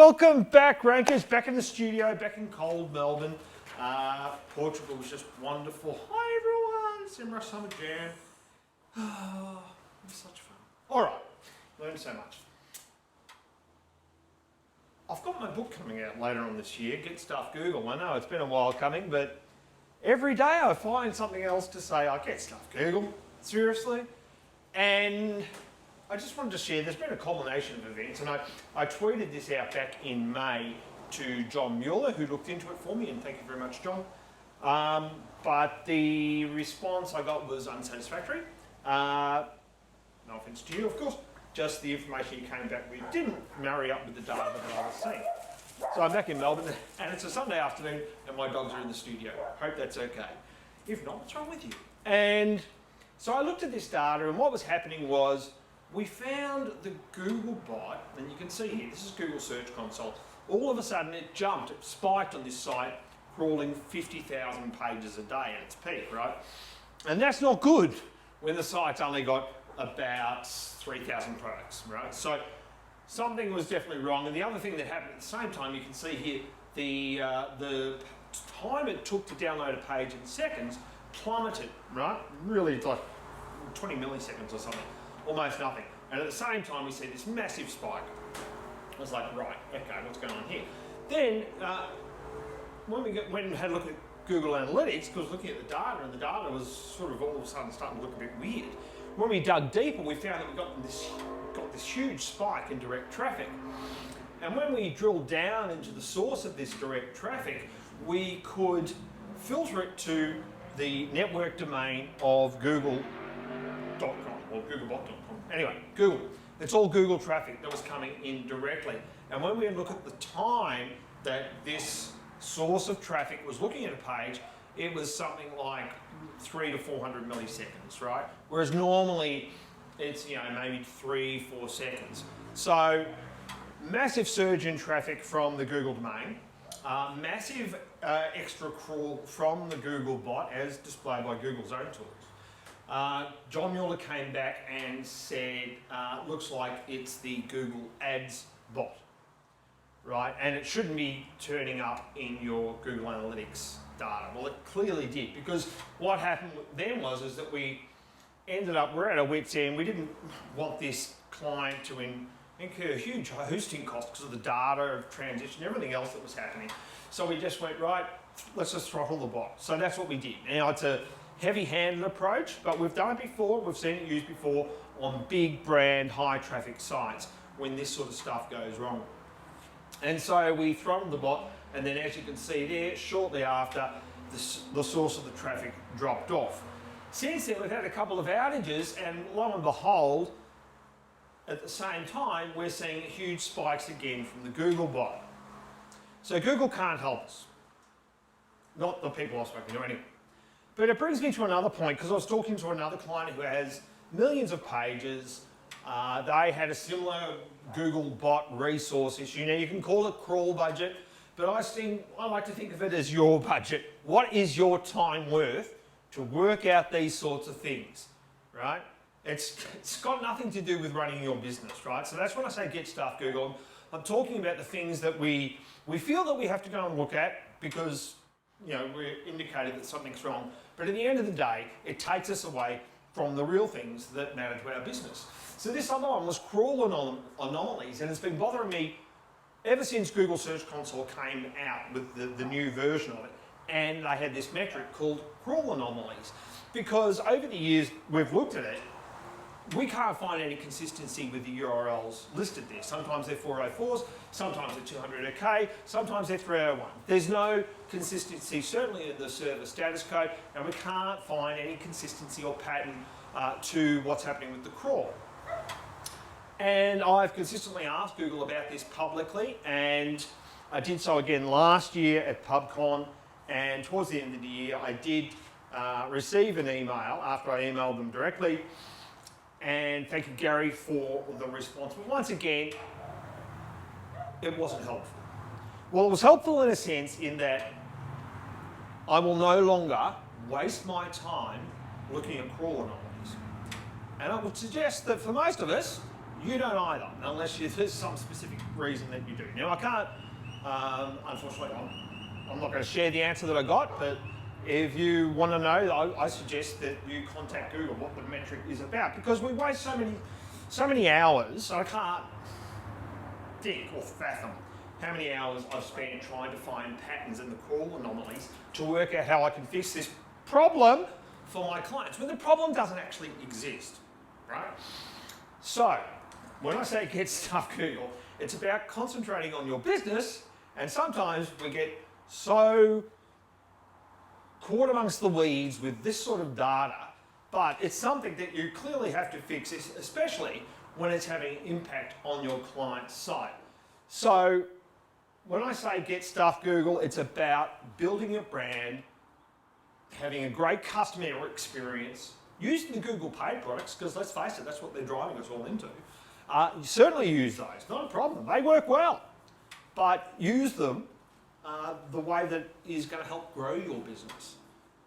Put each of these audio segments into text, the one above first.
welcome back, Rankers. Back in the studio, back in cold Melbourne. Portugal was just wonderful. Hi, everyone. Simra Summer Jam. Oh, it was such fun. All right, learned so much. I've got my book coming out later on this year, Get Stuff Google. I know it's been a while coming, but every day I find something else to say, I get stuff Google, seriously. And I just wanted to share, there's been a culmination of events, and I tweeted this out back in May to John Mueller, who looked into it for me, and thank you very much, John. But the response I got was unsatisfactory. No offence to you, of course. Just the information you came back with didn't marry up with the data that I was seeing. So I'm back in Melbourne, and it's a Sunday afternoon, and my dogs are in the studio. Hope that's okay. If not, what's wrong with you? And so I looked at this data, and what was happening was we found the Google bot, and you can see here, this is Google Search Console. All of a sudden it jumped, it spiked on this site, crawling 50,000 pages a day at its peak, right? And that's not good when the site's only got about 3,000 products, right? So something was definitely wrong. And the other thing that happened at the same time, you can see here, the time it took to download a page in seconds plummeted, right? Really like 20 milliseconds or something, almost nothing. And at the same time, we see this massive spike. I was like, right, okay, what's going on here? Then, when we had a look at Google Analytics, because looking at the data, and the data was sort of all of a sudden starting to look a bit weird. When we dug deeper, we found that we got this huge spike in direct traffic. And when we drilled down into the source of this direct traffic, we could filter it to the network domain of Google.com or Googlebot.com. Anyway, Google. It's all Google traffic that was coming in directly. And when we look at the time that this source of traffic was looking at a page, it was something like 300 to 400 milliseconds, right? Whereas normally it's, maybe 3-4 seconds. So massive surge in traffic from the Google domain, massive extra crawl from the Google bot as displayed by Google's own tools. John Mueller came back and said, looks like it's the Google Ads bot, right? And it shouldn't be turning up in your Google Analytics data. Well, it clearly did, because what happened then was that we ended up, we're at our wit's end. We didn't want this client to incur huge hosting costs because of the data of transition, everything else that was happening. So we just went, right, let's just throttle the bot. So that's what we did. Now it's a heavy-handed approach, but we've done it before, we've seen it used before on big brand, high traffic sites when this sort of stuff goes wrong. And so we throttled the bot, and then as you can see there, shortly after, the source of the traffic dropped off. Since then, we've had a couple of outages, and lo and behold, at the same time, we're seeing huge spikes again from the Google bot. So Google can't help us. Not the people I've spoken to anyway. But it brings me to another point, because I was talking to another client who has millions of pages. They had a similar Google bot resource issue. Now, you can call it crawl budget, but I like to think of it as your budget. What is your time worth to work out these sorts of things, right? It's got nothing to do with running your business, right? So that's when I say get stuff Google. I'm talking about the things that we feel that we have to go and look at because we're indicated that something's wrong. But at the end of the day, it takes us away from the real things that matter to our business. So this other one was crawl anomalies, and it's been bothering me ever since Google Search Console came out with the new version of it. And they had this metric called crawl anomalies. Because over the years we've looked at it, we can't find any consistency with the URLs listed there. Sometimes they're 404s, sometimes they're 200k, sometimes they're 301. There's no consistency, certainly in the server status code, and we can't find any consistency or pattern to what's happening with the crawl. And I've consistently asked Google about this publicly, and I did so again last year at PubCon, and towards the end of the year I did receive an email after I emailed them directly. And thank you, Gary, for the response. But once again, it wasn't helpful. Well, it was helpful in a sense in that I will no longer waste my time looking at crawl anomalies. And I would suggest that for most of us, You don't either, unless there's some specific reason that you do. Now, I can't, unfortunately, I'm not going to share the answer that I got, but if you want to know, I suggest that you contact Google what the metric is about, because we waste so many hours. I can't think or fathom how many hours I've spent trying to find patterns in the call anomalies to work out how I can fix this problem for my clients, when the problem doesn't actually exist, right? So, when I say get stuff Google, it's about concentrating on your business, and sometimes we get so caught amongst the weeds with this sort of data, but it's something that you clearly have to fix, especially when it's having an impact on your client's site. So, when I say get stuff Google, it's about building your brand, having a great customer experience, using the Google paid products, because let's face it, that's what they're driving us all into. You certainly use those, not a problem. They work well, but use them the way that is going to help grow your business.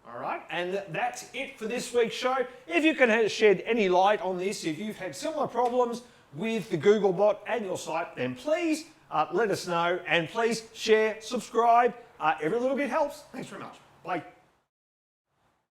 All right, and that's it for this week's show. If you can shed any light on this, if you've had similar problems with the Google bot and your site, then please let us know, and please share, subscribe. Every little bit helps. Thanks very much. Bye.